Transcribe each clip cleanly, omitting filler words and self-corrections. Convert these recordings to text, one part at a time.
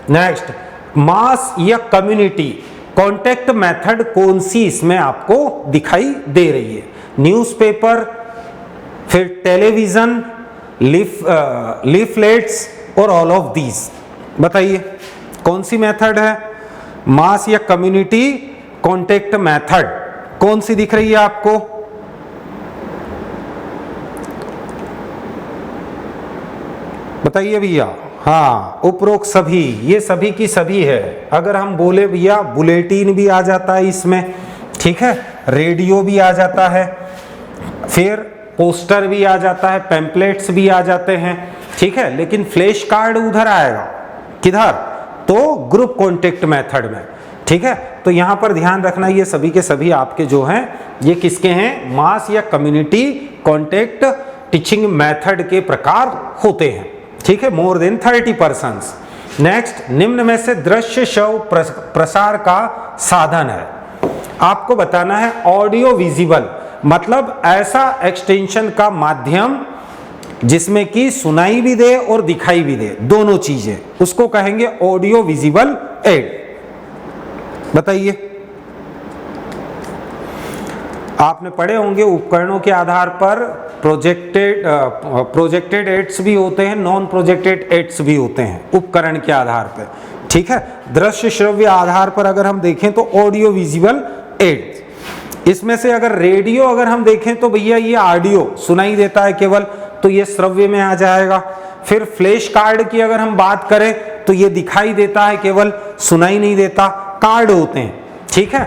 Next, मास या community contact method कौन सी इसमें आपको दिखाई दे रही है? न्यूज़पेपर, फिर टेलीविजन, लीफलेट्स और ऑल ऑफ दीज। बताइए कौन सी मेथड है? मास या कम्युनिटी कांटेक्ट मेथड कौन सी दिख रही है आपको? बताइए भैया। हाँ, उपरोक्त सभी, ये सभी की सभी है। अगर हम बोले भैया बुलेटिन भी आ जाता है इसमें, ठीक है, रेडियो भी आ जाता है, फिर पोस्टर भी आ जाता है, पैम्पलेट्स भी आ जाते हैं, ठीक है, लेकिन फ्लैश कार्ड उधर आएगा, किधर? तो ग्रुप कॉन्टेक्ट मेथड में, ठीक है। तो यहां पर ध्यान रखना, ये सभी के सभी आपके जो हैं ये किसके हैं? मास या कम्युनिटी कॉन्टेक्ट टीचिंग मेथड के प्रकार होते हैं, ठीक है, मोर देन 30%। नेक्स्ट, निम्न में से दृश्य श्रव्य प्रसार का साधन है, आपको बताना है ऑडियो विजिबल, मतलब ऐसा एक्सटेंशन का माध्यम जिसमें कि सुनाई भी दे और दिखाई भी दे, दोनों चीजें, उसको कहेंगे ऑडियो विजिबल एड। बताइए, आपने पढ़े होंगे उपकरणों के आधार पर प्रोजेक्टेड एड्स भी होते हैं, नॉन प्रोजेक्टेड एड्स भी होते हैं उपकरण के आधार पर, ठीक है। दृश्य श्रव्य आधार पर अगर हम देखें तो ऑडियो विजिबल एड्स, इसमें से अगर रेडियो अगर हम देखें तो भैया ये ऑडियो सुनाई देता है केवल, तो ये श्रव्य में आ जाएगा। फिर फ्लैश कार्ड की अगर हम बात करें तो ये दिखाई देता है केवल, सुनाई नहीं देता, कार्ड होते हैं, ठीक है।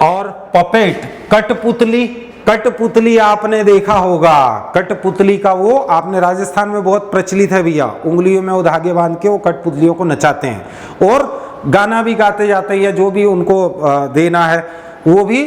और पपेट, कठपुतली, कठपुतली आपने देखा होगा, कठपुतली का वो आपने राजस्थान में बहुत प्रचलित है भैया, उंगलियों में वो धागे बांध के वो कठपुतलियों को नचाते हैं और गाना भी गाते जाते हैं, या जो भी उनको देना है वो भी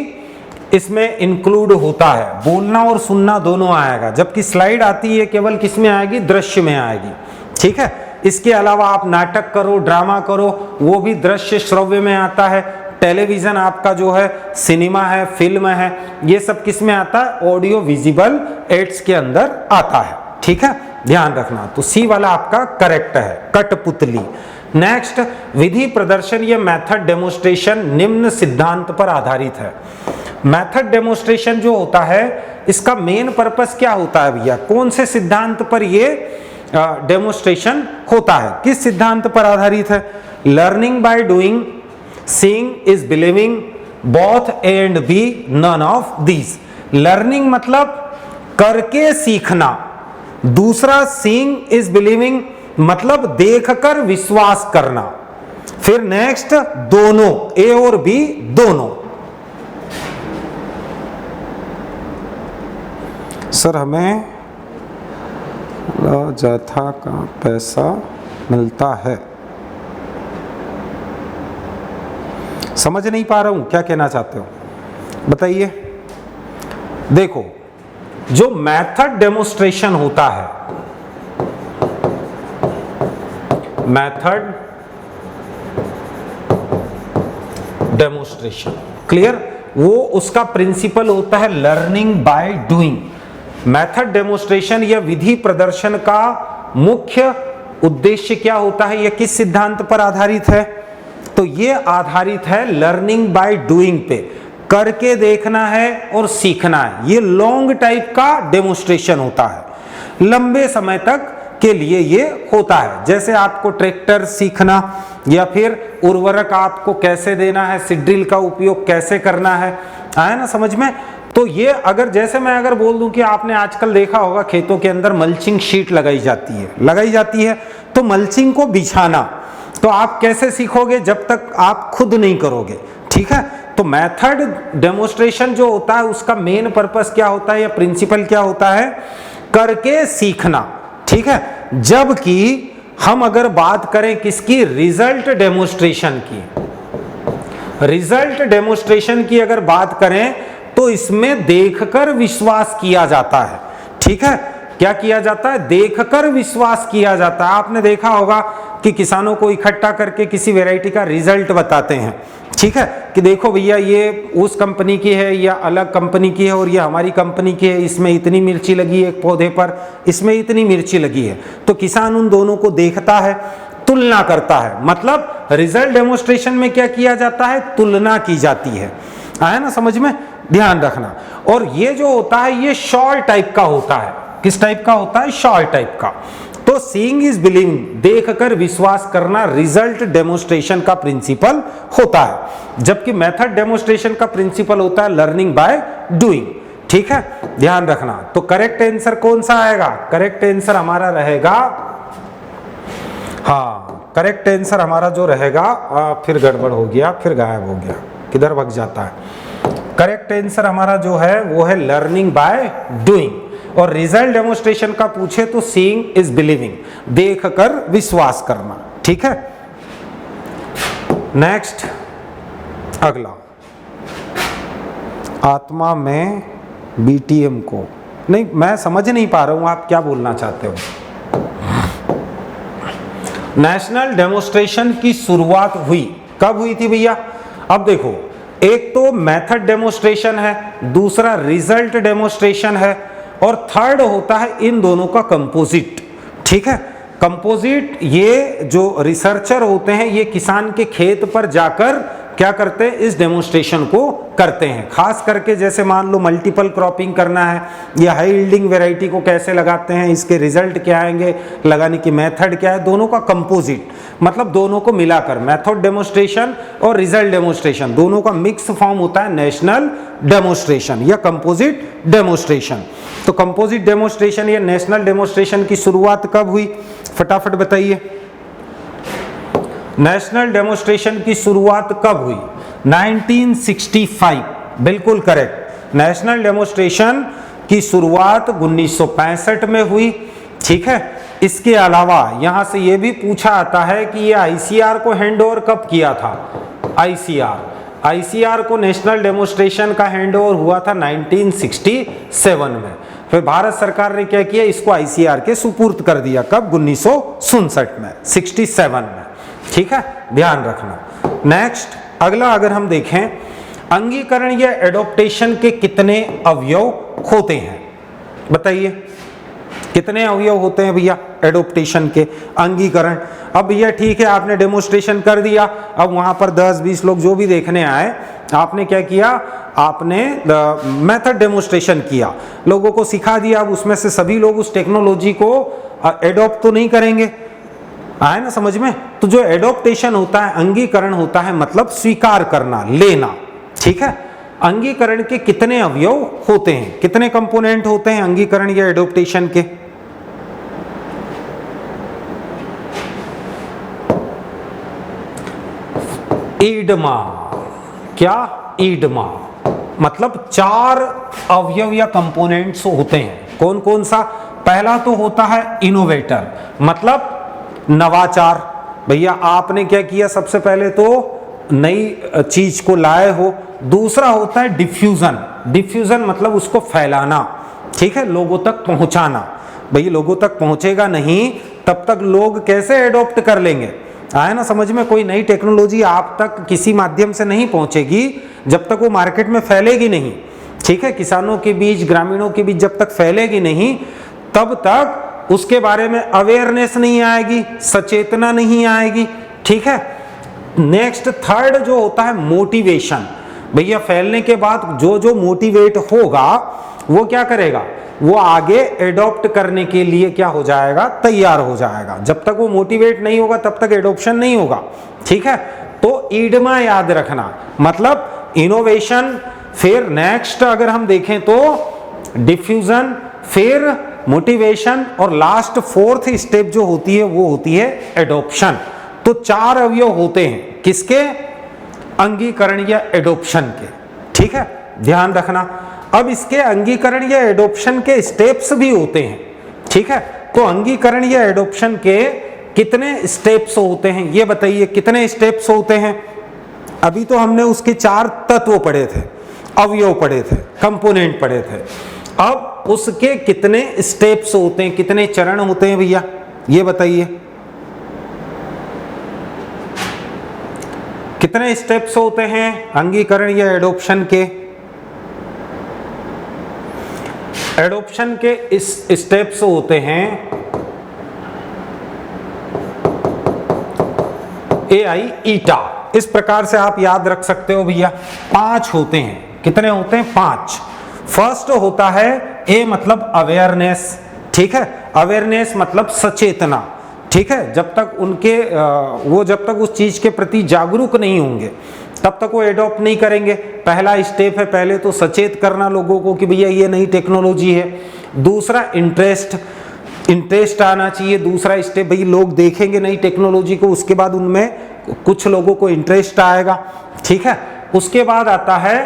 इसमें इंक्लूड होता है, बोलना और सुनना दोनों आएगा। जबकि स्लाइड आती है केवल किस में आएगी? दृश्य में आएगी, ठीक है। इसके अलावा आप नाटक करो, ड्रामा करो, वो भी दृश्य श्रव्य में आता है। टेलीविजन आपका जो है, सिनेमा है, फिल्म है, ये सब किस में आता है? ऑडियो विजिबल एड्स के अंदर आता है, ठीक है, ध्यान रखना। तो सी वाला आपका करेक्ट है, कठपुतली। नेक्स्ट, विधि प्रदर्शन या मेथड डेमोन्स्ट्रेशन निम्न सिद्धांत पर आधारित है। मेथड डेमोन्स्ट्रेशन जो होता है, इसका मेन पर्पस क्या होता है भैया? कौन से सिद्धांत पर ये डेमोन्स्ट्रेशन होता है? किस सिद्धांत पर आधारित है? Learning by doing, seeing is believing, both A and B, none of these. Learning मतलब करके सीखना, दूसरा सीइंग इज बिलीविंग मतलब देखकर विश्वास करना, फिर नेक्स्ट दोनों, ए और बी दोनों। सर हमें जाथा का पैसा मिलता है, समझ नहीं पा रहा हूं क्या कहना चाहते हो, बताइए। देखो, जो मेथड डेमोन्स्ट्रेशन होता है, मेथड डेमोन्स्ट्रेशन, क्लियर, वो उसका प्रिंसिपल होता है learning by doing. Method demonstration या विधि प्रदर्शन का मुख्य उद्देश्य क्या होता है? यह किस सिद्धांत पर आधारित है? तो ये आधारित है लर्निंग बाय डूइंग पे, करके देखना है और सीखना है। ये लॉन्ग टाइप का डेमोन्स्ट्रेशन होता है, लंबे समय तक के लिए ये होता है। जैसे आपको ट्रैक्टर सीखना, या फिर उर्वरक आपको कैसे देना है, सीड्रिल का उपयोग कैसे करना है, आया ना समझ में? तो ये अगर जैसे मैं अगर बोल दूं कि आपने आजकल देखा होगा खेतों के अंदर मल्चिंग शीट लगाई जाती है, तो मल्चिंग को बिछाना, तो आप कैसे सीखोगे जब तक आप खुद नहीं करोगे, ठीक है। तो मेथड डेमोन्स्ट्रेशन जो होता है उसका मेन पर्पस क्या होता है या प्रिंसिपल क्या होता है? करके सीखना, ठीक है। जबकि हम अगर बात करें किसकी? रिजल्ट डेमोन्स्ट्रेशन की, रिजल्ट डेमोन्स्ट्रेशन की अगर बात करें तो इसमें देखकर विश्वास किया जाता है, ठीक है। क्या किया जाता है? देखकर विश्वास किया जाता है। आपने देखा होगा कि किसानों को इकट्ठा करके किसी वैरायटी का रिजल्ट बताते हैं, ठीक है, कि देखो भैया ये उस कंपनी की है या अलग कंपनी की है और ये हमारी कंपनी की है, इसमें इतनी मिर्ची लगी है एक पौधे पर, इसमें इतनी मिर्ची लगी है। तो किसान उन दोनों को देखता है, तुलना करता है। मतलब रिजल्ट डेमोस्ट्रेशन में क्या किया जाता है, तुलना की जाती है। आया ना समझ में, ध्यान रखना। और ये जो होता है ये शॉर्ट टाइप का होता है। किस टाइप का होता है, शॉर्ट टाइप का। तो सीइंग इज बिलीविंग, देखकर विश्वास करना रिजल्ट डेमोस्ट्रेशन का प्रिंसिपल होता है, जबकि मेथड डेमोस्ट्रेशन का प्रिंसिपल होता है लर्निंग बाय डूइंग। ठीक है, ध्यान रखना। तो करेक्ट आंसर कौन सा आएगा, करेक्ट आंसर हमारा रहेगा, हाँ करेक्ट आंसर हमारा जो रहेगा, फिर गड़बड़ हो गया, फिर गायब हो गया, किधर भाग जाता है। करेक्ट आंसर हमारा जो है वो है लर्निंग बाय डूइंग। और रिजल्ट डेमोस्ट्रेशन का पूछे तो सीइंग इज बिलीविंग, देखकर विश्वास करना। ठीक है, नेक्स्ट अगला, आत्मा में बीटीएम को, नहीं मैं समझ नहीं पा रहा हूं आप क्या बोलना चाहते हो। नेशनल डेमोस्ट्रेशन की शुरुआत हुई कब हुई थी भैया, अब देखो एक तो मेथड डेमोस्ट्रेशन है, दूसरा रिजल्ट डेमोस्ट्रेशन है, और थर्ड होता है इन दोनों का कंपोजिट। ठीक है, कंपोजिट ये जो रिसर्चर होते हैं ये किसान के खेत पर जाकर क्या करते हैं, इस डेमोस्ट्रेशन को करते हैं। खास करके जैसे मान लो मल्टीपल क्रॉपिंग करना है या हाई यील्डिंग वैरायटी को कैसे लगाते हैं, इसके रिजल्ट क्या आएंगे, लगाने की मेथड क्या है, दोनों का कंपोजिट, मतलब दोनों को मिलाकर मेथड डेमोस्ट्रेशन और रिजल्ट डेमोस्ट्रेशन दोनों का मिक्स फॉर्म होता है नेशनल डेमोस्ट्रेशन या कंपोजिट डेमोस्ट्रेशन। तो कंपोजिट डेमोस्ट्रेशन या नेशनल डेमोस्ट्रेशन की शुरुआत कब हुई, फटाफट बताइए। नेशनल डेमोस्ट्रेशन की शुरुआत कब हुई, 1965, बिल्कुल करेक्ट। नेशनल डेमोस्ट्रेशन की शुरुआत 1965 में हुई। ठीक है, इसके अलावा यहां से यह भी पूछा आता है कि ये आईसीआर को हैंडओवर कब किया था। आईसीआर को नेशनल डेमोस्ट्रेशन का हैंडओवर हुआ था 1967 में। फिर भारत सरकार ने क्या किया, इसको आईसीआर के सुपुर्द कर दिया, कब, 1967 में, 67 में। ठीक है, ध्यान रखना। नेक्स्ट अगला अगर हम देखें, अंगीकरण या एडॉप्टेशन के कितने अवयव होते हैं, बताइए कितने अवयव होते हैं भैया एडॉप्टेशन के, अंगीकरण। अब भैया ठीक है आपने डेमोस्ट्रेशन कर दिया, अब वहां पर 10-20 लोग जो भी देखने आए, आपने क्या किया, आपने मेथड डेमोस्ट्रेशन किया, लोगों को सिखा दिया। अब उसमें से सभी लोग उस टेक्नोलॉजी को एडॉप्ट तो नहीं करेंगे, आए ना समझ में। तो जो एडॉप्टेशन होता है, अंगीकरण होता है, मतलब स्वीकार करना, लेना। ठीक है, अंगीकरण के कितने अवयव होते हैं, कितने कंपोनेंट होते हैं अंगीकरण या एडॉप्टेशन के, ईडमा, क्या ईडमा, मतलब 4 अवयव या कंपोनेंट्स होते हैं। कौन कौन सा, पहला तो होता है इनोवेटर, मतलब नवाचार। भैया आपने क्या किया, सबसे पहले तो नई चीज को लाए हो। दूसरा होता है डिफ्यूजन, डिफ्यूजन मतलब उसको फैलाना। ठीक है, लोगों तक पहुंचाना। भैया लोगों तक पहुंचेगा नहीं तब तक लोग कैसे एडॉप्ट कर लेंगे, आया ना समझ में। कोई नई टेक्नोलॉजी आप तक किसी माध्यम से नहीं पहुंचेगी जब तक वो मार्केट में फैलेगी नहीं। ठीक है, किसानों के बीच, ग्रामीणों के बीच जब तक फैलेगी नहीं तब तक उसके बारे में अवेयरनेस नहीं आएगी, सचेतना नहीं आएगी। ठीक है, नेक्स्ट थर्ड जो होता है मोटिवेशन। भैया फैलने के बाद जो जो मोटिवेट होगा वो क्या करेगा, वो आगे एडॉप्ट करने के लिए क्या हो जाएगा, तैयार हो जाएगा। जब तक वो मोटिवेट नहीं होगा तब तक एडॉप्शन नहीं होगा। ठीक है, तो ईडमा याद रखना, मतलब इनोवेशन, फिर नेक्स्ट अगर हम देखें तो डिफ्यूजन, फिर मोटिवेशन, और लास्ट फोर्थ स्टेप जो होती है वो होती है एडॉप्शन। तो 4 अवयव होते हैं किसके, अंगीकरण या एडॉप्शन के। ठीक है, ध्यान रखना। अब इसके अंगीकरण या एडॉप्शन के स्टेप्स भी होते हैं। ठीक है, तो अंगीकरण या एडॉप्शन के कितने स्टेप्स होते हैं ये बताइए, कितने स्टेप्स होते हैं। अभी तो हमने उसके 4 तत्व पढ़े थे, अवयव पढ़े थे, कंपोनेंट पढ़े थे। अब उसके कितने स्टेप्स होते हैं, कितने चरण होते हैं भैया ये बताइए, कितने स्टेप्स होते हैं अंगीकरण या एडॉप्शन के। एडॉप्शन के इस स्टेप्स होते हैं ए आई ईटा। इस प्रकार से आप याद रख सकते हो भैया। 5 होते हैं, कितने होते हैं? 5। फर्स्ट होता है ए मतलब अवेयरनेस, ठीक है। अवेयरनेस मतलब सचेतना, ठीक है। जब तक उनके वो जब तक उस चीज के प्रति जागरूक नहीं होंगे तब तक वो एडॉप्ट नहीं करेंगे। पहला स्टेप है पहले तो सचेत करना लोगों को कि भैया ये नई टेक्नोलॉजी है। दूसरा इंटरेस्ट आना चाहिए। दूसरा स्टेप, भाई लोग देखेंगे नई टेक्नोलॉजी को, उसके बाद उनमें कुछ लोगों को इंटरेस्ट आएगा, ठीक है। उसके बाद आता है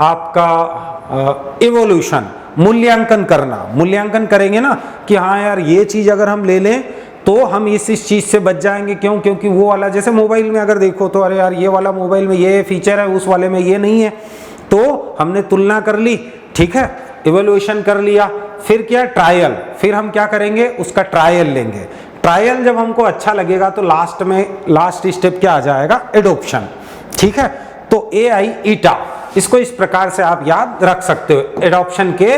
आपका इवोल्यूशन, मूल्यांकन करना। मूल्यांकन करेंगे ना कि हाँ यार ये चीज अगर हम ले लें तो हम इस चीज से बच जाएंगे। क्यों? क्योंकि वो वाला, जैसे मोबाइल में अगर देखो तो अरे यार ये वाला मोबाइल में ये फीचर है, उस वाले में ये नहीं है, तो हमने तुलना कर ली, ठीक है, इवोल्यूशन कर लिया। फिर क्या? ट्रायल। फिर हम क्या करेंगे? उसका ट्रायल लेंगे। ट्रायल जब हमको अच्छा लगेगा तो लास्ट स्टेप क्या आ जाएगा? एडॉप्शन, ठीक है। तो ए आई ईटा, इसको इस प्रकार से आप याद रख सकते हो। एडॉप्शन के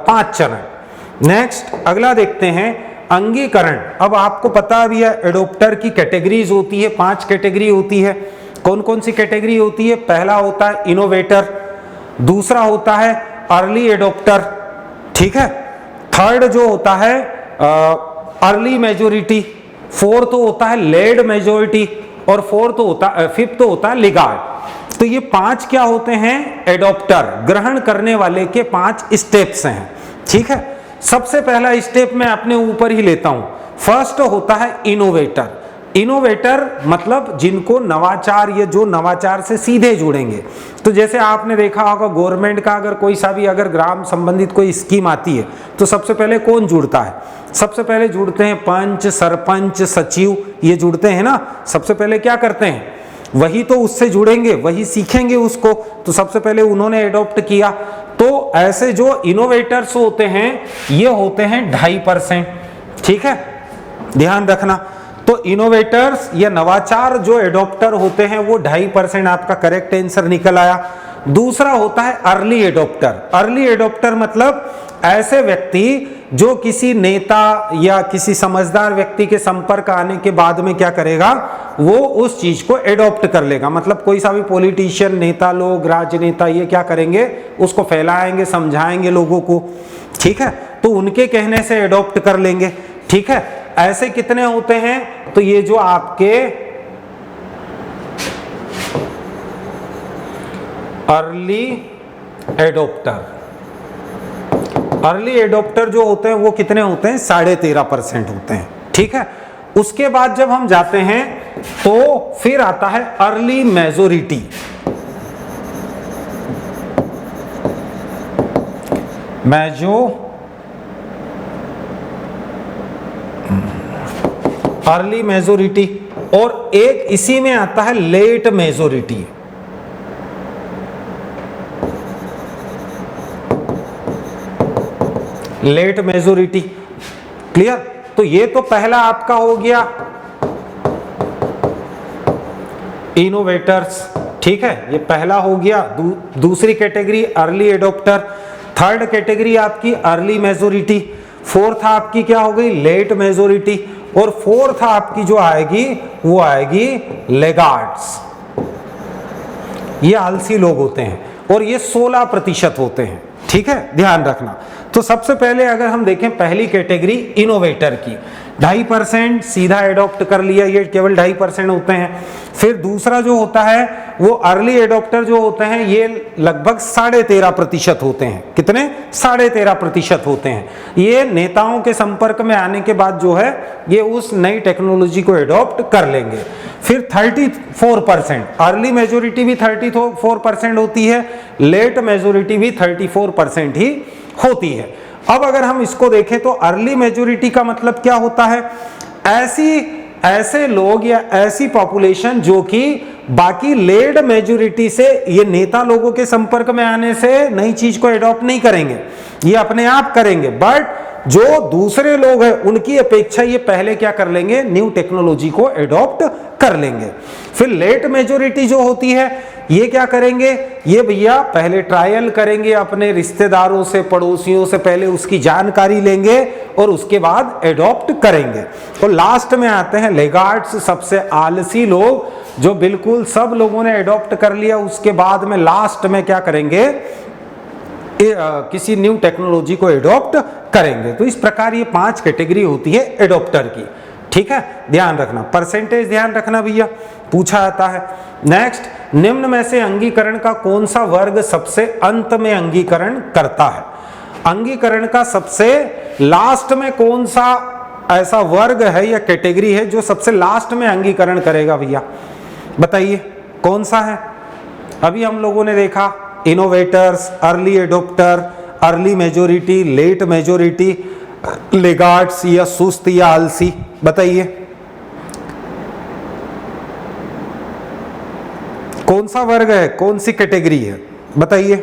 5 चरण। नेक्स्ट अगला देखते हैं अंगीकरण। अब आपको पता भी है एडोप्टर की कैटेगरीज होती है, 5 कैटेगरी होती है। कौन कौन सी कैटेगरी होती है? पहला होता है इनोवेटर, दूसरा होता है अर्ली एडोप्टर, ठीक है। थर्ड जो होता है अर्ली मेजोरिटी, फोर्थ होता है लेड मेजोरिटी, और फिफ्थ होता है लिगार्ड। तो ये 5 क्या होते हैं? एडोप्टर, ग्रहण करने वाले के 5 स्टेप्स हैं, ठीक है। सबसे पहला स्टेप मैं अपने ऊपर ही लेता हूं। फर्स्ट होता है इनोवेटर। इनोवेटर मतलब जिनको नवाचार, या जो नवाचार से सीधे जुड़ेंगे। तो जैसे आपने देखा होगा गवर्नमेंट का अगर कोई सा भी अगर ग्राम संबंधित कोई स्कीम आती है तो सबसे पहले कौन जुड़ता है? सबसे पहले जुड़ते हैं पंच, सरपंच, सचिव, ये जुड़ते हैं ना। सबसे पहले क्या करते हैं? वही तो उससे जुड़ेंगे, वही सीखेंगे उसको। तो सबसे पहले उन्होंने एडॉप्ट किया। तो ऐसे जो इनोवेटर्स होते हैं ये होते हैं 2.5%, ठीक है, ध्यान रखना। तो इनोवेटर्स या नवाचार जो एडॉप्टर होते हैं वो 2.5% आपका करेक्ट आंसर निकल आया। दूसरा होता है अर्ली एडॉप्टर। अर्ली एडॉप्टर मतलब ऐसे व्यक्ति जो किसी नेता या किसी समझदार व्यक्ति के संपर्क आने के बाद में क्या करेगा? वो उस चीज को एडॉप्ट कर लेगा। मतलब कोई सा भी पॉलिटिशियन, नेता लोग, राजनेता, ये क्या करेंगे? उसको फैलाएंगे, समझाएंगे लोगों को, ठीक है। तो उनके कहने से एडॉप्ट कर लेंगे, ठीक है। ऐसे कितने होते हैं? तो ये जो आपके अर्ली एडॉप्टर जो होते हैं वो कितने होते हैं? 13.5% होते हैं, ठीक है। उसके बाद जब हम जाते हैं तो फिर आता है अर्ली मेजोरिटी। अर्ली मेजोरिटी, और एक इसी में आता है late majority. Late majority, clear. तो ये तो पहला आपका हो गया इनोवेटर्स, ठीक है, ये पहला हो गया। दूसरी category early adapter, third category आपकी अर्ली मेजोरिटी, फोर्थ आपकी क्या हो गई? लेट मेजोरिटी, और फोर्थ आपकी जो आएगी वो आएगी लेगार्ड्स। ये आलसी लोग होते हैं और ये 16% होते हैं, ठीक है, ध्यान रखना। तो सबसे पहले अगर हम देखें पहली कैटेगरी इनोवेटर की, 2.5% सीधा एडॉप्ट कर लिया, ये केवल 2.5% होते हैं। फिर दूसरा जो होता है वो अर्ली एडॉप्टर जो होते हैं ये लगभग 13.5% होते हैं। कितने? 13.5% होते हैं। ये नेताओं के संपर्क में आने के बाद जो है ये उस नई टेक्नोलॉजी को एडॉप्ट कर लेंगे। फिर 34%, अर्ली मेजोरिटी भी 34% होती है, लेट मेजोरिटी भी 34% ही होती है। अब अगर हम इसको देखें तो अर्ली मेजोरिटी का मतलब क्या होता है? ऐसे लोग या ऐसी पॉपुलेशन जो कि बाकी लेड मेजोरिटी से, ये नेता लोगों के संपर्क में आने से नई चीज को एडॉप्ट नहीं करेंगे, ये अपने आप करेंगे। बट जो दूसरे लोग हैं उनकी अपेक्षा ये पहले क्या कर लेंगे, न्यू टेक्नोलॉजी को एडॉप्ट कर लेंगे। फिर लेट मेजोरिटी जो होती है ये क्या करेंगे, ये भैया पहले ट्रायल करेंगे अपने रिश्तेदारों से, पड़ोसियों से, पहले उसकी जानकारी लेंगे और उसके बाद एडॉप्ट करेंगे। और लास्ट में आते हैं लेगार्ड्स, सबसे आलसी लोग, जो बिल्कुल सब लोगों ने एडॉप्ट कर लिया, उसके बाद में लास्ट में क्या करेंगे, किसी न्यू टेक्नोलॉजी को एडॉप्ट करेंगे। तो इस प्रकार ये 5 कैटेगरी होती है एडॉप्टर की, ठीक है, ध्यान रखना। परसेंटेज ध्यान रखना भैया, पूछा जाता है। नेक्स्ट, निम्न में से अंगीकरण का कौन सा वर्ग सबसे अंत में अंगीकरण करता है? अंगीकरण का सबसे लास्ट में कौन सा ऐसा वर्ग है या कैटेगरी है जो सबसे लास्ट में अंगीकरण करेगा भैया, बताइए कौन सा है? अभी हम लोगों ने देखा innovators, early adopter, early majority, late majority, laggards या सुस्त या आलसी, बताइए कौन सा वर्ग है, कौन सी कैटेगरी है, बताइए।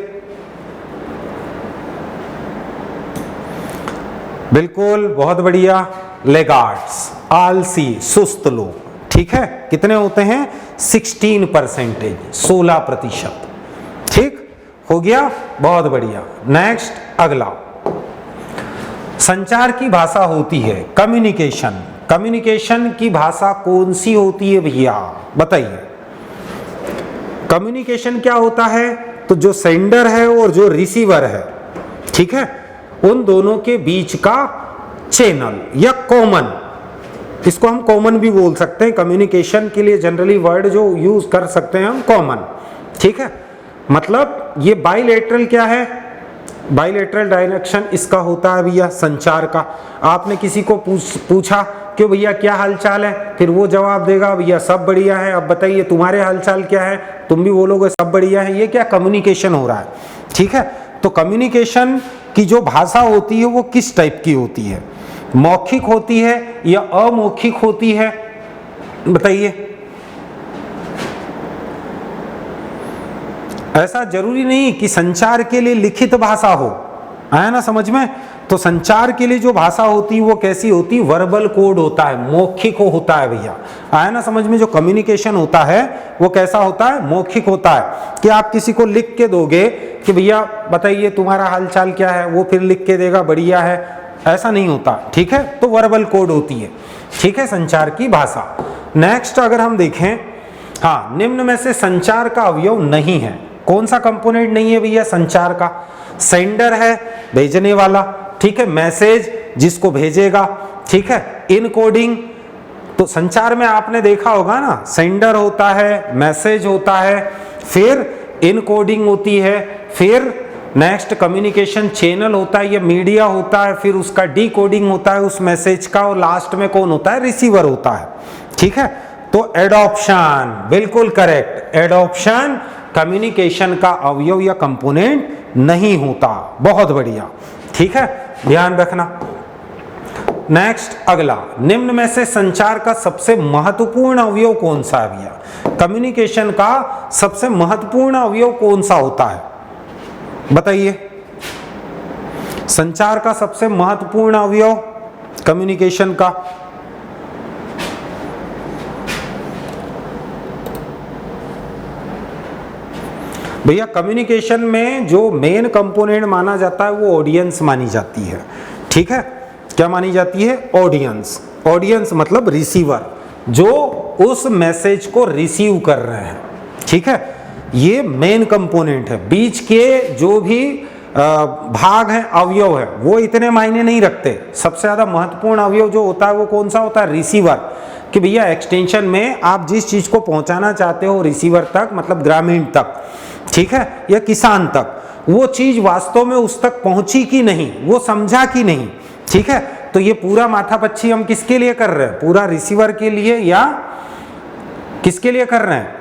बिल्कुल, बहुत बढ़िया, लेगार्ड्स, आलसी, सुस्त लोग, ठीक है। कितने होते हैं? 16%, 16%, ठीक हो गया, बहुत बढ़िया। नेक्स्ट, अगला, संचार की भाषा होती है कम्युनिकेशन। कम्युनिकेशन की भाषा कौन सी होती है भैया, बताइए। कम्युनिकेशन क्या होता है? तो जो सेंडर है और जो रिसीवर है, ठीक है, उन दोनों के बीच का चैनल या कॉमन, इसको हम कॉमन भी बोल सकते हैं। कम्युनिकेशन के लिए जनरली वर्ड जो यूज कर सकते हैं हम, कॉमन, ठीक है। मतलब ये बाइलेटरल क्या है, बाइलेटरल डायरेक्शन इसका होता है भैया संचार का। आपने किसी को पूछा कि भैया क्या हालचाल है, फिर वो जवाब देगा भैया सब बढ़िया है, अब बताइए तुम्हारे हालचाल क्या है, तुम भी बोलोगे सब बढ़िया है। ये क्या कम्युनिकेशन हो रहा है, ठीक है। तो कम्युनिकेशन की जो भाषा होती है वो किस टाइप की होती है, मौखिक होती है या अमौखिक होती है, बताइए। ऐसा जरूरी नहीं कि संचार के लिए लिखित भाषा हो, आया ना समझ में। तो संचार के लिए जो भाषा होती है वो कैसी होती है, वर्बल कोड होता है, मौखिक होता है भैया, आया ना समझ में। जो कम्युनिकेशन होता है वो कैसा होता है, मौखिक होता है। कि आप किसी को लिख के दोगे कि भैया बताइए तुम्हारा हालचाल क्या है, वो फिर लिख के देगा बढ़िया है, ऐसा नहीं होता, ठीक है। तो वर्बल कोड होती है, ठीक है, संचार की भाषा। नेक्स्ट अगर हम देखें, हाँ, निम्न में से संचार का अवयव नहीं है, कौन सा कंपोनेंट नहीं है भैया संचार का? सेंडर है, भेजने वाला, ठीक है, मैसेज जिसको भेजेगा, ठीक है, इनकोडिंग। तो संचार में आपने देखा होगा ना, सेंडर होता है, मैसेज होता है, फिर इनकोडिंग होती है, फिर नेक्स्ट कम्युनिकेशन चैनल होता है या मीडिया होता है, फिर उसका डीकोडिंग होता है उस मैसेज का, और लास्ट में कौन होता है, रिसीवर होता है, ठीक है। तो एडॉप्शन, बिल्कुल करेक्ट, एडॉप्शन कम्युनिकेशन का अवयव या कंपोनेंट नहीं होता, बहुत बढ़िया, ठीक है, ध्यान रखना। नेक्स्ट अगला, निम्न में से संचार का सबसे महत्वपूर्ण अवयव कौन सा है भैया? कम्युनिकेशन का सबसे महत्वपूर्ण अवयव कौन सा होता है, बताइए। संचार का सबसे महत्वपूर्ण अवयव कम्युनिकेशन का, भैया कम्युनिकेशन में जो मेन कंपोनेंट माना जाता है वो ऑडियंस मानी जाती है, ठीक है। क्या मानी जाती है? ऑडियंस। ऑडियंस मतलब रिसीवर, जो उस मैसेज को रिसीव कर रहे हैं, ठीक है, ये मेन कंपोनेंट है। बीच के जो भी भाग हैं, अवयव है, वो इतने मायने नहीं रखते। सबसे ज्यादा महत्वपूर्ण अवयव जो होता है वो कौन सा होता है? रिसीवर। कि भैया एक्सटेंशन में आप जिस चीज को पहुंचाना चाहते हो रिसीवर तक, मतलब ग्रामीण तक, ठीक है, या किसान तक, वो चीज वास्तव में उस तक पहुंची कि नहीं, वो समझा कि नहीं, ठीक है। तो ये पूरा माथापच्ची हम किसके लिए कर रहे हैं? पूरा रिसीवर के लिए या किसके लिए कर रहे हैं?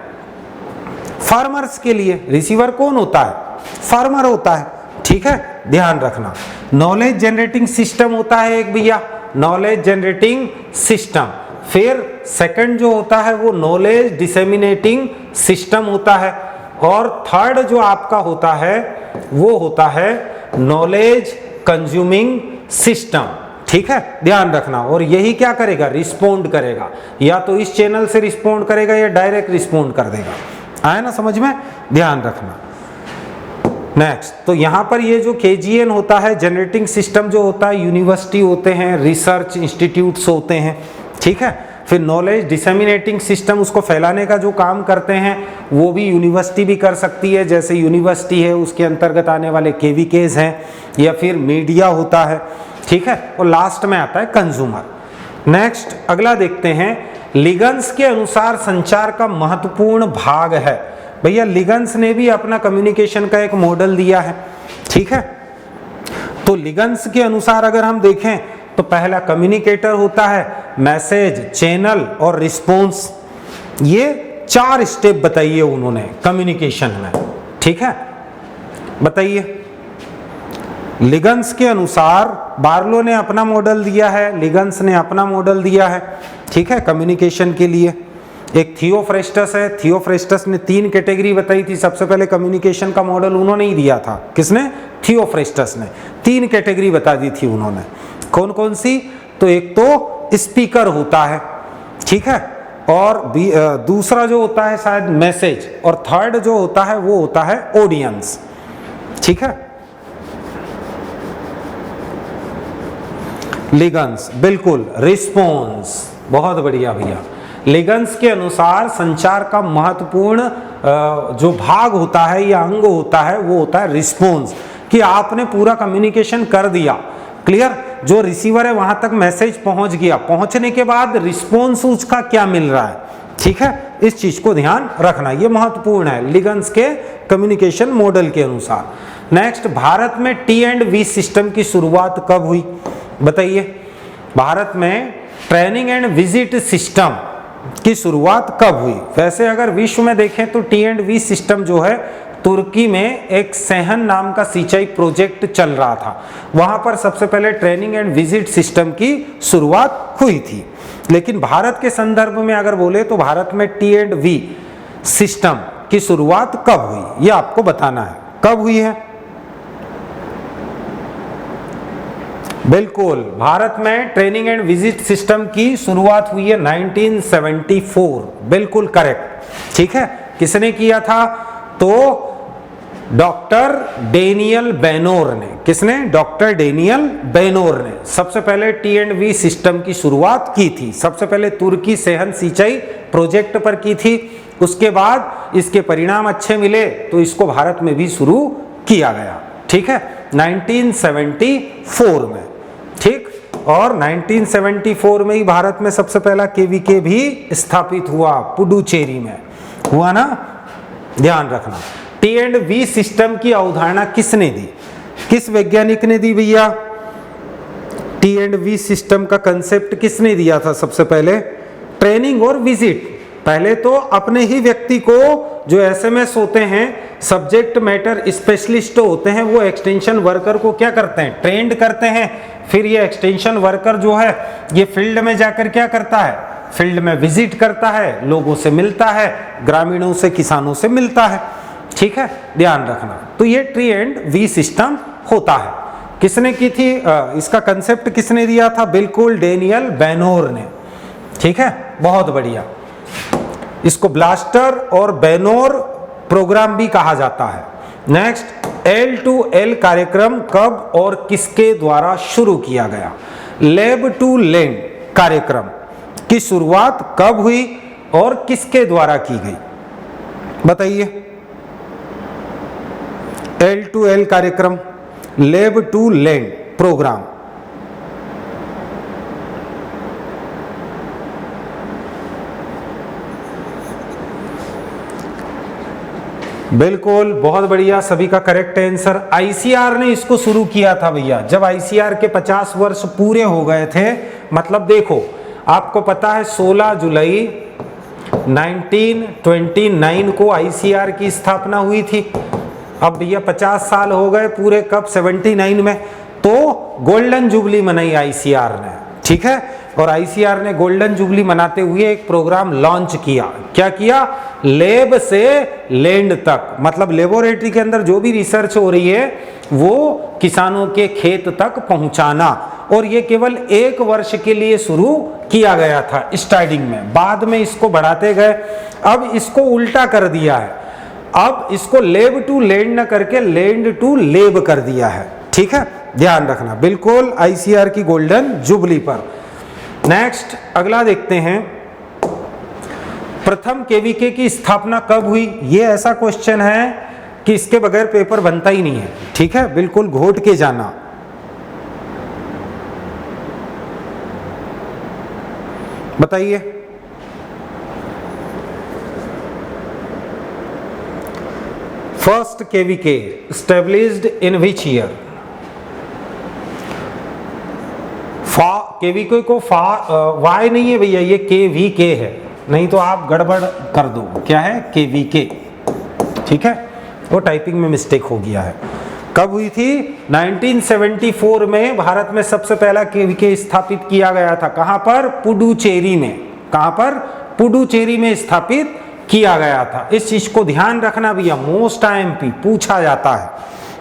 फार्मर्स के लिए। रिसीवर कौन होता है? फार्मर होता है, ठीक है, ध्यान रखना। नॉलेज जनरेटिंग सिस्टम होता है एक भैया, नॉलेज जनरेटिंग सिस्टम। फिर सेकंड जो होता है वो नॉलेज डिसेमिनेटिंग सिस्टम होता है, और थर्ड जो आपका होता है वो होता है नॉलेज कंज्यूमिंग सिस्टम। ठीक है, ध्यान रखना। और यही क्या करेगा, रिस्पोंड करेगा, या तो इस चैनल से रिस्पोंड करेगा या डायरेक्ट रिस्पोंड कर देगा। आया ना समझ में, ध्यान रखना। नेक्स्ट, तो यहां पर ये जो KGN होता है, जनरेटिंग सिस्टम जो होता है, यूनिवर्सिटी होते हैं, रिसर्च इंस्टीट्यूट्स होते हैं। ठीक है, फिर नॉलेज डिसेमिनेटिंग सिस्टम, उसको फैलाने का जो काम करते हैं वो भी यूनिवर्सिटी भी कर सकती है, जैसे यूनिवर्सिटी है उसके अंतर्गत आने वाले KVKs हैं, या फिर मीडिया होता है। ठीक है, और लास्ट में आता है कंज्यूमर। नेक्स्ट अगला देखते हैं, लिगन्स के अनुसार संचार का महत्वपूर्ण भाग है। भैया लिगन्स ने भी अपना कम्युनिकेशन का एक मॉडल दिया है। ठीक है, तो लिगन्स के अनुसार अगर हम देखें तो पहला कम्युनिकेटर होता है, मैसेज, चैनल और रिस्पॉन्स। ये 4 स्टेप बताइए उन्होंने कम्युनिकेशन में। ठीक है, बताइए। लिगन्स के अनुसार बार्लो ने अपना मॉडल दिया है, लिगन्स ने अपना मॉडल दिया है। ठीक है, कम्युनिकेशन के लिए। एक थियोफ्रेस्टस है, थियोफ्रेस्टस ने 3 कैटेगरी बताई थी। सबसे पहले कम्युनिकेशन का मॉडल उन्होंने ही दिया था। किसने? थियोफ्रेस्टस ने 3 कैटेगरी बता दी थी उन्होंने। कौन कौन सी? तो एक तो स्पीकर होता है, ठीक है, और दूसरा जो होता है शायद मैसेज, और थर्ड जो होता है वो होता है ऑडियंस। ठीक है, लिगन्स, बिल्कुल, रिस्पॉन्स, बहुत बढ़िया भैया। लिगन्स के अनुसार संचार का महत्वपूर्ण जो भाग होता है या अंग होता है वो होता है रिस्पॉन्स, कि आपने पूरा कम्युनिकेशन कर दिया, क्लियर, जो रिसीवर है वहां तक मैसेज पहुंच गया, पहुंचने के बाद रिस्पॉन्स उसका क्या मिल रहा है। ठीक है, इस चीज को ध्यान रखना, ये महत्वपूर्ण है लिगन्स के कम्युनिकेशन मॉडल के अनुसार। नेक्स्ट, भारत में T&V सिस्टम की शुरुआत कब हुई? बताइए। भारत में ट्रेनिंग एंड विजिट सिस्टम की शुरुआत कब हुई? वैसे अगर विश्व में देखें तो T&V सिस्टम जो है, तुर्की में एक सेहन नाम का सिंचाई प्रोजेक्ट चल रहा था, वहां पर सबसे पहले ट्रेनिंग एंड विजिट सिस्टम की शुरुआत हुई थी। लेकिन भारत के संदर्भ में अगर बोले तो भारत में T&V सिस्टम की शुरुआत कब हुई, ये आपको बताना है। कब हुई है? बिल्कुल, भारत में ट्रेनिंग एंड विजिट सिस्टम की शुरुआत हुई है 1974, बिल्कुल करेक्ट। ठीक है, किसने किया था? तो डॉक्टर डेनियल बेनोर ने। किसने? डॉक्टर डेनियल बेनोर ने सबसे पहले T&V सिस्टम की शुरुआत की थी। सबसे पहले तुर्की सेहन सिंचाई प्रोजेक्ट पर की थी, उसके बाद इसके परिणाम अच्छे मिले तो इसको भारत में भी शुरू किया गया। ठीक है, 1974 में। ठीक, और 1974 में ही भारत में सबसे पहला KVK भी स्थापित हुआ, पुडुचेरी में हुआ ना, ध्यान रखना। T&V सिस्टम की अवधारणा किसने दी? किस वैज्ञानिक ने दी भैया? T&V सिस्टम का कंसेप्ट किसने दिया था? सबसे पहले ट्रेनिंग और विजिट। पहले तो अपने ही व्यक्ति को, जो SMS होते हैं, सब्जेक्ट मैटर स्पेशलिस्ट होते हैं, वो एक्सटेंशन वर्कर को क्या करते हैं? ट्रेंड करते हैं। फिर ये एक्सटेंशन वर्कर जो है ये फील्ड में जाकर क्या करता है? फील्ड में विजिट करता है, लोगों से मिलता है, ग्रामीणों से, किसानों से मिलता है। ठीक है, ध्यान रखना। तो ये T&V सिस्टम होता है। किसने की थी? इसका कंसेप्ट किसने दिया था? बिल्कुल डेनियल बेनोर ने। ठीक है, बहुत बढ़िया। इसको ब्लास्टर और बेनोर प्रोग्राम भी कहा जाता है। नेक्स्ट, L2L कार्यक्रम कब और किसके द्वारा शुरू किया गया? लैब टू लैंड कार्यक्रम की शुरुआत कब हुई और किसके द्वारा की गई? बताइए। L2L कार्यक्रम, लैब टू लैंड प्रोग्राम, बिल्कुल, बहुत बढ़िया, सभी का करेक्ट आंसर। ICR ने इसको शुरू किया था भैया, जब ICR के 50 वर्ष पूरे हो गए थे। मतलब देखो, आपको पता है 16 जुलाई 1929 को ICR की स्थापना हुई थी। अब भैया 50 साल हो गए पूरे, कब? 79 में। तो गोल्डन जुबली मनाई ICR ने। ठीक है, और आईसीआर ने गोल्डन जुबली मनाते हुए एक प्रोग्राम लॉन्च किया। क्या किया? लैब से लैंड तक, मतलब लेबोरेटरी के अंदर जो भी रिसर्च हो रही है वो किसानों के खेत तक पहुंचाना। और ये केवल 1 वर्ष के लिए शुरू किया गया था स्टार्टिंग में, बाद में इसको बढ़ाते गए। अब इसको उल्टा कर दिया है, अब इसको लेब टू लैंड न करके लैंड टू लेब कर दिया है। ठीक है, ध्यान रखना बिल्कुल आईसीआर की गोल्डन जुबली पर। नेक्स्ट अगला देखते हैं, प्रथम केवीके की स्थापना कब हुई? ये ऐसा क्वेश्चन है कि इसके बगैर पेपर बनता ही नहीं है। ठीक है, बिल्कुल घोट के जाना। बताइए। First KVK established in which year? KVK को वाई नहीं है भैया, ये केवीके है, नहीं तो आप गड़बड़ कर दो। क्या है? केवीके। ठीक है, वो टाइपिंग में मिस्टेक हो गया है। कब हुई थी? 1974 में भारत में सबसे पहला केवीके स्थापित किया गया था। कहां पर? पुडुचेरी में। कहां पर? पुडुचेरी में स्थापित किया गया था। इस चीज को ध्यान रखना भैया, मोस्ट आईएमपी पूछा जाता है।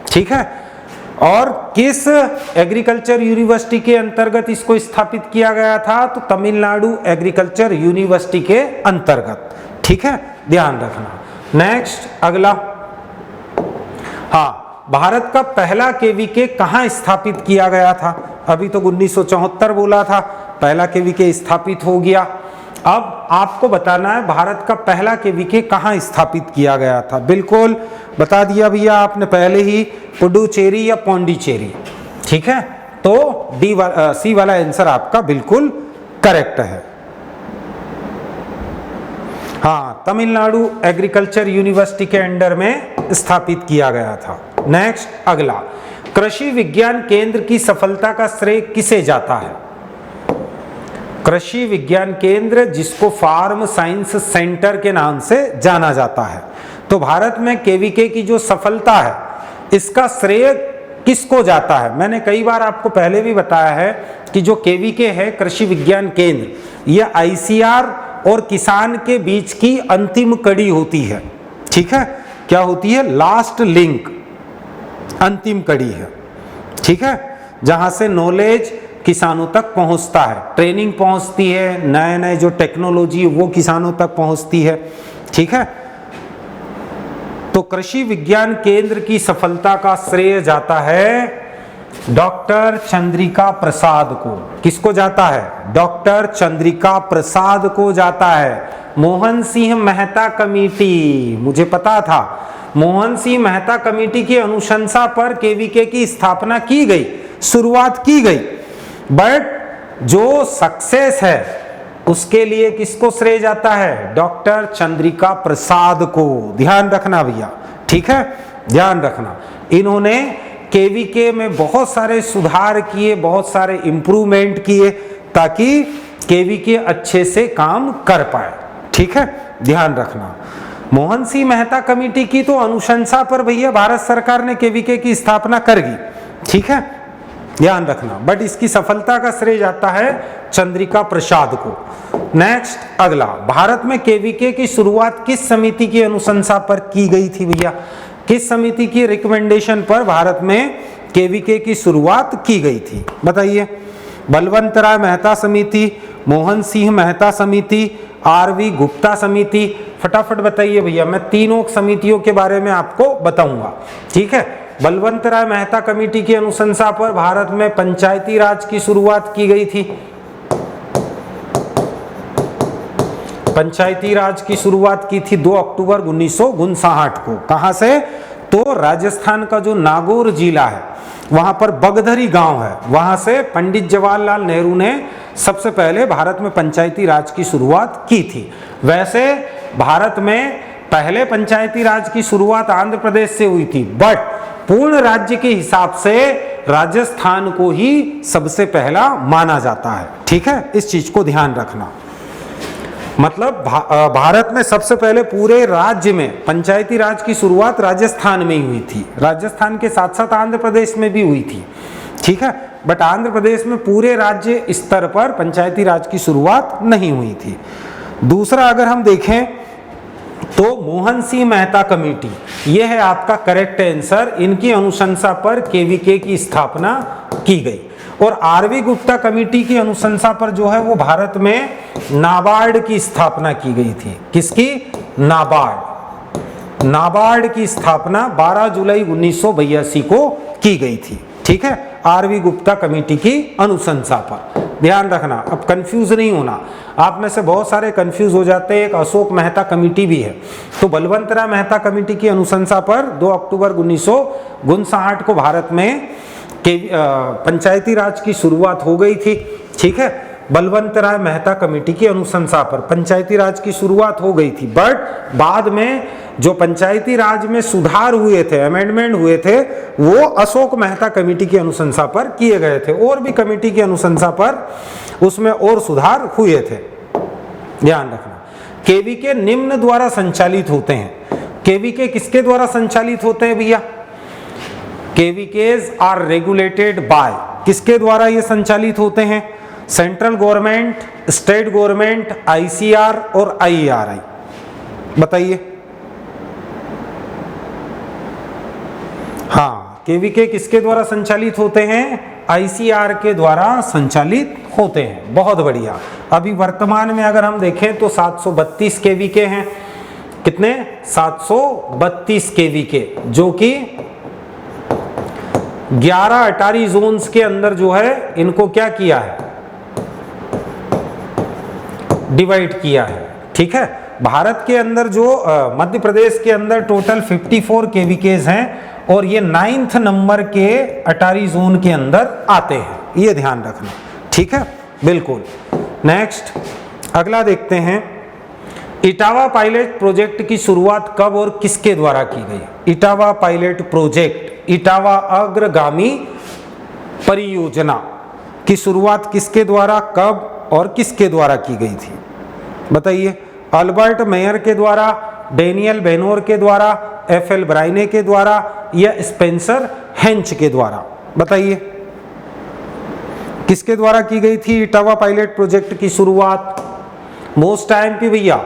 ठीक है, और किस एग्रीकल्चर यूनिवर्सिटी के अंतर्गत इसको स्थापित किया गया था? तो तमिलनाडु एग्रीकल्चर यूनिवर्सिटी के अंतर्गत। ठीक है, ध्यान रखना। नेक्स्ट अगला, हाँ, भारत का पहला केवीके कहां स्थापित किया गया था? अभी तो 1974 बोला था, पहला केवीके स्थापित हो गया। अब आपको बताना है भारत का पहला केवीके कहां स्थापित किया गया था। बिल्कुल बता दिया भैया आपने पहले ही, पुडुचेरी या पौंडीचेरी। ठीक है, तो सी वाला आंसर आपका बिल्कुल करेक्ट है। हाँ, तमिलनाडु एग्रीकल्चर यूनिवर्सिटी के अंडर में स्थापित किया गया था। नेक्स्ट अगला, कृषि विज्ञान केंद्र की सफलता का श्रेय किसे जाता है? कृषि विज्ञान केंद्र, जिसको फार्म साइंस सेंटर के नाम से जाना जाता है। तो भारत में केवीके की जो सफलता है, इसका श्रेय किसको जाता है? मैंने कई बार आपको पहले भी बताया है कि जो केवीके है, कृषि विज्ञान केंद्र, यह आईसीआर और किसान के बीच की अंतिम कड़ी होती है। ठीक है, क्या होती है? लास्ट लिंक, अंतिम कड़ी है। ठीक है, जहां से नॉलेज किसानों तक पहुंचता है, ट्रेनिंग पहुंचती है, नए नए जो टेक्नोलॉजी वो किसानों तक पहुंचती है। ठीक है, तो कृषि विज्ञान केंद्र की सफलता का श्रेय जाता है डॉक्टर चंद्रिका प्रसाद को। किसको जाता है? डॉक्टर चंद्रिका प्रसाद को जाता है। मोहन सिंह मेहता कमेटी, मुझे पता था, मोहन सिंह मेहता कमेटी की अनुशंसा पर केवीके की स्थापना की गई, शुरुआत की गई, बट जो सक्सेस है उसके लिए किसको श्रेय जाता है? डॉक्टर चंद्रिका प्रसाद को। ध्यान रखना भैया। ठीक है, ध्यान रखना। इन्होंने केवीके में बहुत सारे सुधार किए, बहुत सारे इंप्रूवमेंट किए, ताकि केवीके अच्छे से काम कर पाए। ठीक है, ध्यान रखना। मोहन सिंह मेहता कमेटी की तो अनुशंसा पर भैया भारत सरकार ने केवीके की स्थापना कर दी। ठीक है, ध्यान रखना, बट इसकी सफलता का श्रेय जाता है चंद्रिका प्रसाद को। नेक्स्ट अगला, भारत में केवीके की शुरुआत किस समिति की अनुशंसा पर की गई थी भैया? किस समिति की रिकमेंडेशन पर भारत में केवीके की शुरुआत की गई थी? बताइए। बलवंत राय मेहता समिति, मोहन सिंह मेहता समिति, आरवी गुप्ता समिति? फटाफट बताइए भैया, मैं तीनों समितियों के बारे में आपको बताऊंगा। ठीक है, बलवंत राय मेहता कमेटी की अनुशंसा पर भारत में पंचायती राज की शुरुआत की गई थी। पंचायती राज की शुरुआत की थी 2 अक्टूबर 1959 को। कहां से? तो राजस्थान का जो नागौर जिला है, वहां पर बगधरी गांव है, वहां से पंडित जवाहरलाल नेहरू ने सबसे पहले भारत में पंचायती राज की शुरुआत की थी। वैसे भारत में पहले पंचायती राज की शुरुआत आंध्र प्रदेश से हुई थी, बट पूर्ण राज्य के हिसाब से राजस्थान को ही सबसे पहला माना जाता है। ठीक है, इस चीज को ध्यान रखना। मतलब भारत में सबसे पहले पूरे राज्य में पंचायती राज की शुरुआत राजस्थान में ही हुई थी। राजस्थान के साथ साथ आंध्र प्रदेश में भी हुई थी। ठीक है, बट आंध्र प्रदेश में पूरे राज्य स्तर पर पंचायती राज की शुरुआत नहीं हुई थी। दूसरा अगर हम देखें तो मोहन सिंह मेहता कमेटी, यह है आपका करेक्ट आंसर। इनकी अनुशंसा पर केवीके की स्थापना की गई। और आरवी गुप्ता कमेटी की अनुशंसा पर जो है वो भारत में नाबार्ड की स्थापना की गई थी। किसकी? नाबार्ड। नाबार्ड की स्थापना 12 जुलाई 1982 को की गई थी। ठीक है, आरवी गुप्ता कमेटी की अनुशंसा पर। ध्यान रखना, अब कंफ्यूज नहीं होना। आप में से बहुत सारे कंफ्यूज हो जाते हैं। एक अशोक मेहता कमेटी भी है। तो बलवंतराय मेहता कमेटी की अनुशंसा पर 2 अक्टूबर 1959 को भारत में पंचायती राज की शुरुआत हो गई थी। ठीक है, बलवंतराय मेहता कमेटी की अनुशंसा पर पंचायती राज की शुरुआत हो गई थी। बट बाद में जो पंचायती राज में सुधार हुए थे, अमेंडमेंट हुए थे, वो अशोक मेहता कमेटी की अनुशंसा पर किए गए थे। और भी कमेटी की अनुशंसा पर उसमें और सुधार हुए थे। ध्यान रखना। केवीके निम्न द्वारा संचालित होते हैं। केवीके किसके द्वारा संचालित होते हैं भैया? केवीकेज आर रेगुलेटेड बाय, किसके द्वारा ये संचालित होते हैं? Central government, state government, ICR और आईआरआई। बताइए। हाँ, केवीके किसके द्वारा संचालित होते हैं? आईसीआर के द्वारा संचालित होते हैं। बहुत बढ़िया। अभी वर्तमान में अगर हम देखें तो 732 केवीके हैं। कितने? 732 केवीके, जो कि 11 अटारी जोन्स के अंदर जो है इनको क्या किया है? डिवाइड किया है। ठीक है, भारत के अंदर जो मध्य प्रदेश के अंदर टोटल 54 केवीकेज हैं और ये 9th नंबर के अटारी जोन के अंदर आते हैं। ये ध्यान रखना। ठीक है, बिल्कुल। नेक्स्ट अगला देखते हैं। इटावा पायलट प्रोजेक्ट की शुरुआत कब और किसके द्वारा की गई? इटावा पायलट प्रोजेक्ट, इटावा अग्रगामी परियोजना की शुरुआत किसके द्वारा, कब और किसके द्वारा की गई थी? बताइए। अल्बर्ट मेयर के द्वारा, डेनियल बेनोर के द्वारा, एफएल ब्राइने के द्वारा या स्पेंसर हेंच के द्वारा? बताइए किसके द्वारा की गई थी इटावा पायलट प्रोजेक्ट की शुरुआत? मोस्ट टाइम पे भैया,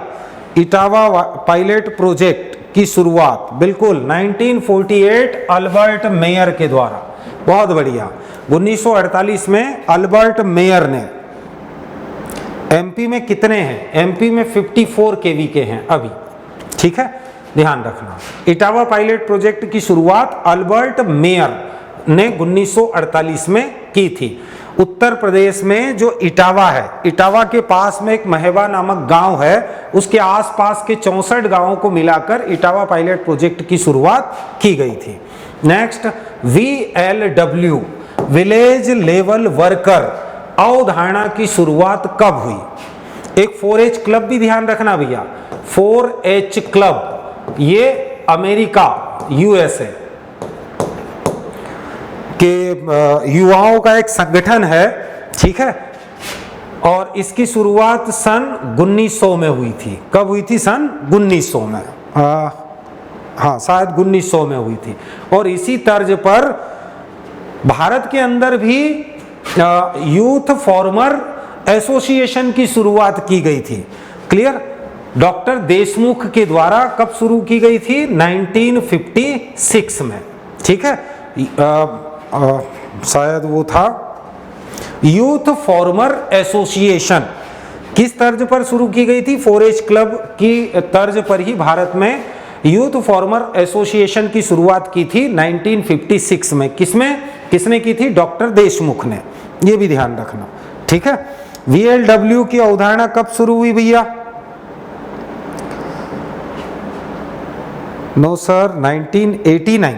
इटावा पायलट प्रोजेक्ट की शुरुआत बिल्कुल 1948 अल्बर्ट मेयर के द्वारा। बहुत बढ़िया। 1948 में अल्बर्ट मेयर ने। एमपी में कितने हैं? एमपी में 54 केवीके हैं अभी। ठीक है, ध्यान रखना। इटावा पायलट प्रोजेक्ट की शुरुआत अल्बर्ट मेयर ने 1948 में की थी। उत्तर प्रदेश में जो इटावा है, इटावा के पास में एक महवा नामक गांव है, उसके आसपास के 64 गांवों को मिलाकर इटावा पायलट प्रोजेक्ट की शुरुआत की गई थी। Next, VLW village level worker अवधारणा की शुरुआत कब हुई? एक 4H क्लब भी ध्यान रखना भैया। 4H क्लब ये अमेरिका, USA के युवाओं का एक संगठन है। ठीक है, और इसकी शुरुआत सन 1900 में हुई थी। कब हुई थी? सन 1900 में। हाँ, शायद 1900 में हुई थी। और इसी तर्ज पर भारत के अंदर भी यूथ फार्मर एसोसिएशन की शुरुआत की गई थी। क्लियर? डॉक्टर देशमुख के द्वारा कब शुरू की गई थी? 1956 में। ठीक है, शायद वो था यूथ फार्मर एसोसिएशन। किस तर्ज पर शुरू की गई थी? 4H क्लब की तर्ज पर ही भारत में यूथ फार्मर एसोसिएशन की शुरुआत की थी 1956 में। किसने की थी? डॉक्टर देशमुख ने। ये भी ध्यान रखना। ठीक है, VLW की अवधारणा कब शुरू हुई भैया? नो सर, 1989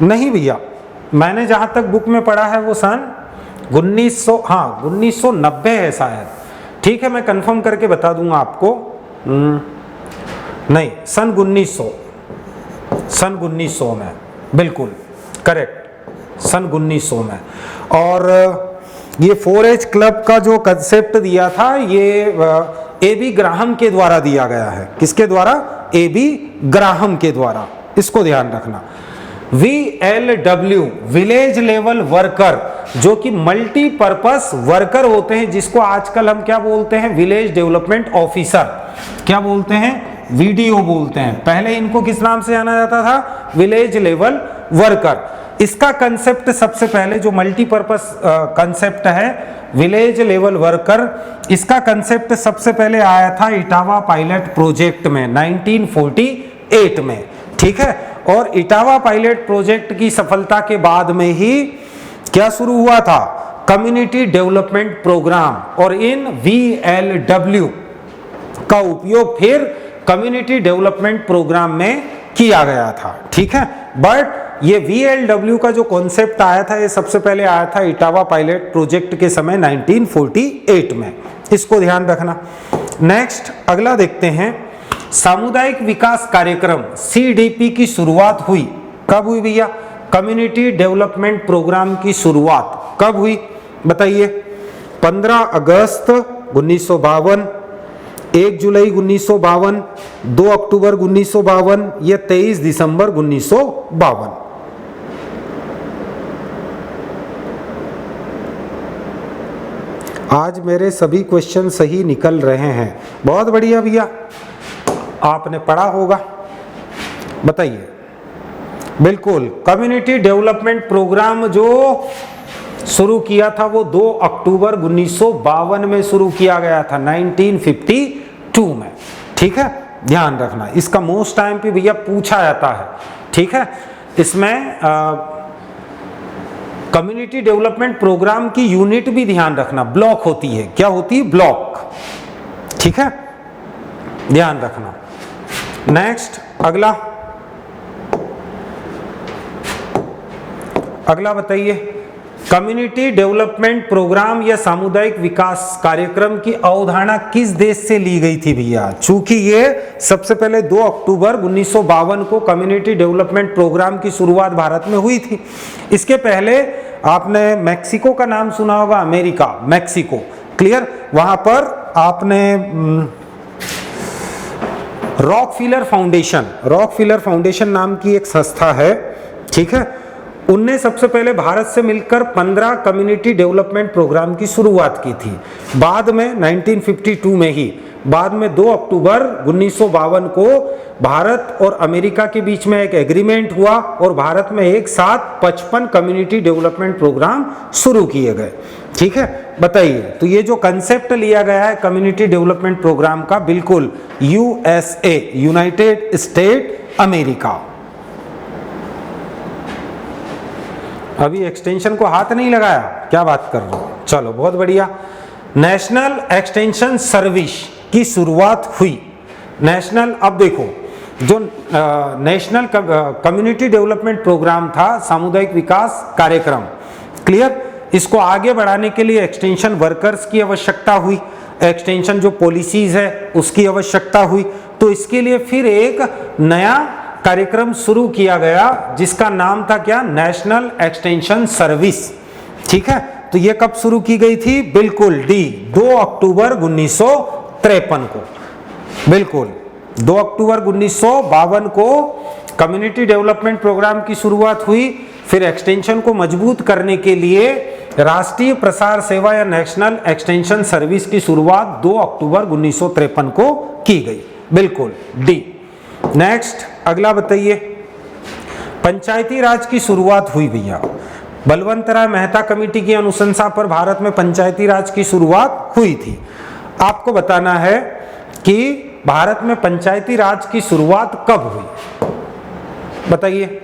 नहीं भैया, मैंने जहां तक बुक में पढ़ा है वो सन 1990 है शायद। ठीक है, मैं कंफर्म करके बता दूंगा आपको। नहीं, सन 1900 में, बिल्कुल करेक्ट, सन 1900 में। और ये 4H क्लब का जो कंसेप्ट दिया था ये AB ग्राहम के द्वारा दिया गया है। किसके द्वारा? AB ग्राहम के द्वारा। इसको ध्यान रखना। VLW विलेज लेवल वर्कर, जो कि मल्टीपर्पस वर्कर होते हैं, जिसको आजकल हम क्या बोलते हैं, विलेज डेवलपमेंट ऑफिसर, क्या बोलते हैं, VDO बोलते हैं। पहले इनको किस नाम से जाना जाता था, विलेज लेवल वर्कर। इसका कंसेप्ट सबसे पहले, जो मल्टीपर्पस कंसेप्ट है विलेज लेवल वर्कर, इसका कंसेप्ट सबसे पहले आया था इटावा पायलट प्रोजेक्ट में 1948 में, ठीक है। और इटावा पायलट प्रोजेक्ट की सफलता के बाद में ही क्या शुरू हुआ था, कम्युनिटी डेवलपमेंट प्रोग्राम, और इन VLW का उपयोग फिर कम्युनिटी डेवलपमेंट प्रोग्राम में किया गया था, ठीक है। बट ये VLW का जो कॉन्सेप्ट आया था, ये सबसे पहले आया था इटावा पायलट प्रोजेक्ट के समय 1948 में, इसको ध्यान रखना। नेक्स्ट अगला देखते हैं, सामुदायिक विकास कार्यक्रम CDP की शुरुआत हुई, कब हुई भैया, कम्युनिटी डेवलपमेंट प्रोग्राम की शुरुआत कब हुई बताइए, 15 अगस्त 1952, 1 जुलाई 1952, 2 अक्टूबर 1952 या 23 दिसंबर 1952। आज मेरे सभी क्वेश्चन सही निकल रहे हैं, बहुत बढ़िया भैया, आपने पढ़ा होगा, बताइए। बिल्कुल, कम्युनिटी डेवलपमेंट प्रोग्राम जो शुरू किया था वो 2 अक्टूबर 1952 में शुरू किया गया था, 1952 में, ठीक है, ध्यान रखना। इसका मोस्ट टाइम पे भैया पूछा जाता है, ठीक है। इसमें कम्युनिटी डेवलपमेंट प्रोग्राम की यूनिट भी ध्यान रखना, ब्लॉक होती है, क्या होती है, ब्लॉक, ठीक है, ध्यान रखना। नेक्स्ट अगला बताइए, कम्युनिटी डेवलपमेंट प्रोग्राम या सामुदायिक विकास कार्यक्रम की अवधारणा किस देश से ली गई थी भैया। चूंकि ये सबसे पहले 2 अक्टूबर 1952 को कम्युनिटी डेवलपमेंट प्रोग्राम की शुरुआत भारत में हुई थी। इसके पहले आपने मैक्सिको का नाम सुना होगा, अमेरिका, मैक्सिको, क्लियर, वहां पर आपने रॉकफिलर फाउंडेशन नाम की एक संस्था है, ठीक है, उनने सबसे पहले भारत से मिलकर 15 कम्युनिटी डेवलपमेंट प्रोग्राम की शुरुआत की थी। बाद में 1952 में ही, बाद में 2 अक्टूबर 1952 को भारत और अमेरिका के बीच में एक एग्रीमेंट हुआ और भारत में एक साथ 55 कम्युनिटी डेवलपमेंट प्रोग्राम शुरू किए गए, ठीक है। बताइए, तो ये जो कंसेप्ट लिया गया है कम्युनिटी डेवलपमेंट प्रोग्राम का, बिल्कुल USA, यूनाइटेड स्टेट अमेरिका। अभी एक्सटेंशन को हाथ नहीं लगाया, क्या बात कर रहे हो, चलो बहुत बढ़िया। नेशनल एक्सटेंशन सर्विस की शुरुआत हुई, नेशनल, अब देखो जो नेशनल कम्युनिटी डेवलपमेंट प्रोग्राम था, सामुदायिक विकास कार्यक्रम, क्लियर, इसको आगे बढ़ाने के लिए एक्सटेंशन वर्कर्स की आवश्यकता हुई, एक्सटेंशन जो पॉलिसीज है उसकी आवश्यकता हुई, तो इसके लिए फिर एक नया कार्यक्रम शुरू किया गया जिसका नाम था क्या, नेशनल एक्सटेंशन सर्विस, ठीक है। तो ये कब शुरू की गई थी, बिल्कुल 2 अक्टूबर 1953 को, बिल्कुल 2 अक्टूबर 1952 को कम्युनिटी डेवलपमेंट प्रोग्राम की शुरुआत हुई। फिर एक्सटेंशन को मजबूत करने के लिए राष्ट्रीय प्रसार सेवा या नेशनल एक्सटेंशन सर्विस की शुरुआत 2 अक्टूबर 1953 को की गई, बिल्कुल डी। नेक्स्ट अगला बताइए, पंचायती राज की शुरुआत हुई भैया, बलवंत राय मेहता कमेटी की अनुशंसा पर भारत में पंचायती राज की शुरुआत हुई थी। आपको बताना है कि भारत में पंचायती राज की शुरुआत कब हुई, बताइए।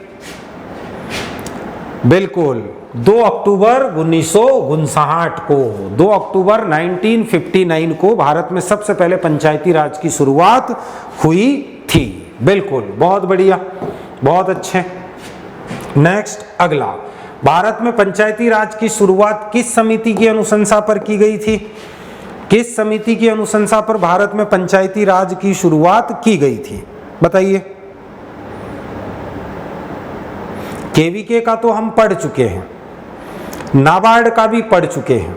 बिल्कुल 2 अक्टूबर 1959 को, 2 अक्टूबर 1959 को भारत में सबसे पहले पंचायती राज की शुरुआत हुई थी, बिल्कुल, बहुत बढ़िया, बहुत अच्छे। नेक्स्ट अगला, भारत में पंचायती राज की शुरुआत किस समिति की अनुशंसा पर की गई थी, किस समिति की अनुशंसा पर भारत में पंचायती राज की शुरुआत की गई थी, बताइए। केवीके का तो हम पढ़ चुके हैं, नाबार्ड का भी पढ़ चुके हैं,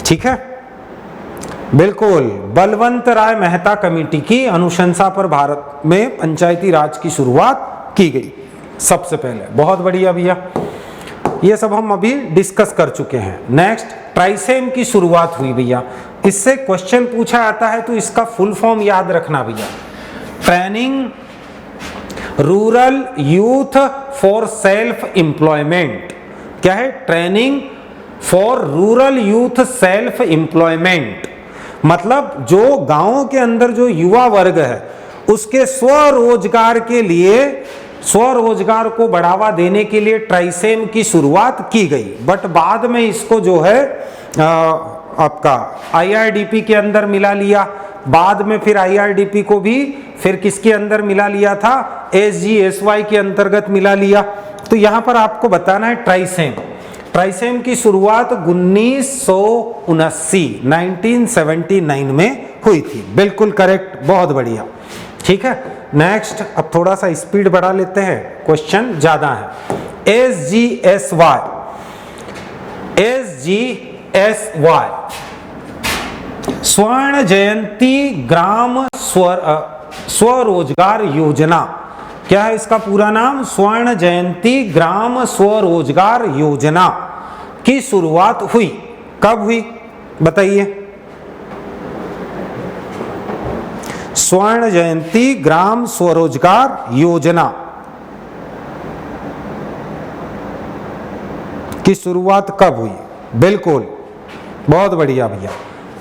ठीक है, बिल्कुल, बलवंत राय मेहता कमेटी की अनुशंसा पर भारत में पंचायती राज की शुरुआत की गई। सबसे पहले। बहुत बढ़िया भैया, ये सब हम अभी डिस्कस कर चुके हैं। नेक्स्ट, ट्राइसेम की शुरुआत हुई भैया, इससे क्वेश्चन पूछा आता है तो इसका फुल फॉर्म याद रखना भैया। Training rural youth for self employment. क्या है? Training for rural youth self employment, मतलब जो गांवों के अंदर जो युवा वर्ग है उसके स्वरोजगार के लिए, स्वरोजगार को बढ़ावा देने के लिए ट्राइसेम की शुरुआत की गई। बट बाद में इसको जो है आपका IRDP के अंदर मिला लिया, बाद में फिर IRDP को भी फिर किसके अंदर मिला लिया था? SGSY के अंतर्गत मिला लिया। तो यहां पर आपको बताना है ट्राइसेम की शुरुआत 1979 में हुई थी। बिल्कुल करेक्ट, बहुत बढ़िया। ठीक है, नेक्स्ट, अब थोड़ा सा स्पीड बढ़ा लेते हैं, क्वेश्चन ज्यादा है। SGSY स्वर्ण जयंती ग्राम स्वरोजगार योजना। क्या है इसका पूरा नाम? स्वर्ण जयंती ग्राम स्वरोजगार योजना की शुरुआत हुई। कब हुई बताइए? स्वर्ण जयंती ग्राम स्वरोजगार योजना की शुरुआत कब हुई? बिल्कुल, बहुत बढ़िया भैया,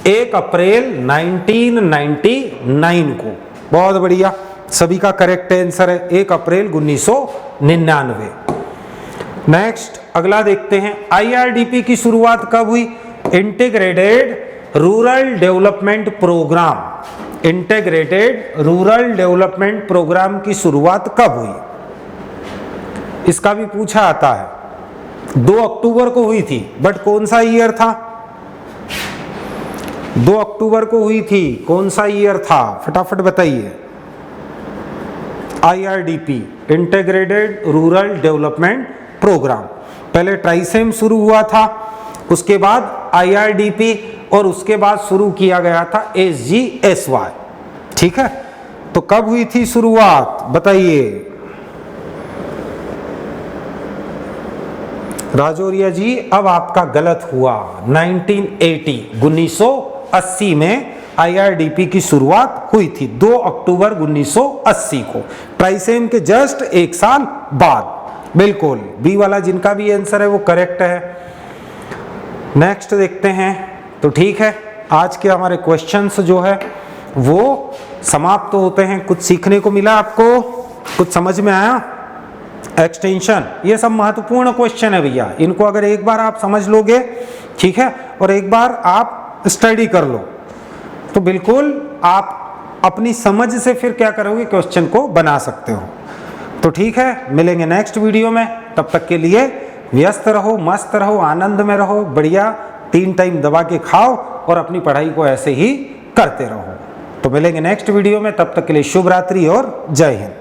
1 अप्रैल 1999 को। बहुत बढ़िया, सभी का करेक्ट आंसर है 1 अप्रैल 1999। नेक्स्ट, अगला देखते हैं, IRDP की शुरुआत कब हुई? Integrated rural development programme. Integrated rural development programme की शुरुआत कब हुई? इसका भी पूछा आता है। 2 अक्टूबर को हुई थी, बट कौन सा ईयर था? 2 अक्टूबर को हुई थी, कौन सा ईयर था? फटाफट बताइए। IRDP integrated rural development programme. पहले ट्राइसेम शुरू हुआ था, उसके बाद IRDP, और उसके बाद शुरू किया गया था SGSY। ठीक है, तो कब हुई थी शुरुआत बताइए? राजौरिया जी, अब आपका गलत हुआ। 1980 में IRDP की शुरुआत हुई थी, 2 अक्टूबर 1980 को, ट्राइसेम के जस्ट 1 साल बाद। बिल्कुल, बी वाला जिनका भी आंसर है वो करेक्ट है। नेक्स्ट देखते हैं। तो ठीक है, आज के हमारे क्वेश्चंस जो है वो समाप्त तो होते हैं। कुछ सीखने को मिला आपको? कुछ समझ में आया? एक्सटेंशन, ये सब महत्वपूर्ण क्वेश्चन है भैया, इनको अगर एक बार आप समझ लोगे, ठीक है, और एक बार आप स्टडी कर लो, तो बिल्कुल आप अपनी समझ से फिर क्या करोगे, क्वेश्चन को बना सकते हो। तो ठीक है, मिलेंगे नेक्स्ट वीडियो में। तब तक के लिए व्यस्त रहो, मस्त रहो, आनंद में रहो, बढ़िया 3 टाइम दबा के खाओ और अपनी पढ़ाई को ऐसे ही करते रहो। तो मिलेंगे नेक्स्ट वीडियो में, तब तक के लिए शुभ रात्रि और जय हिंद।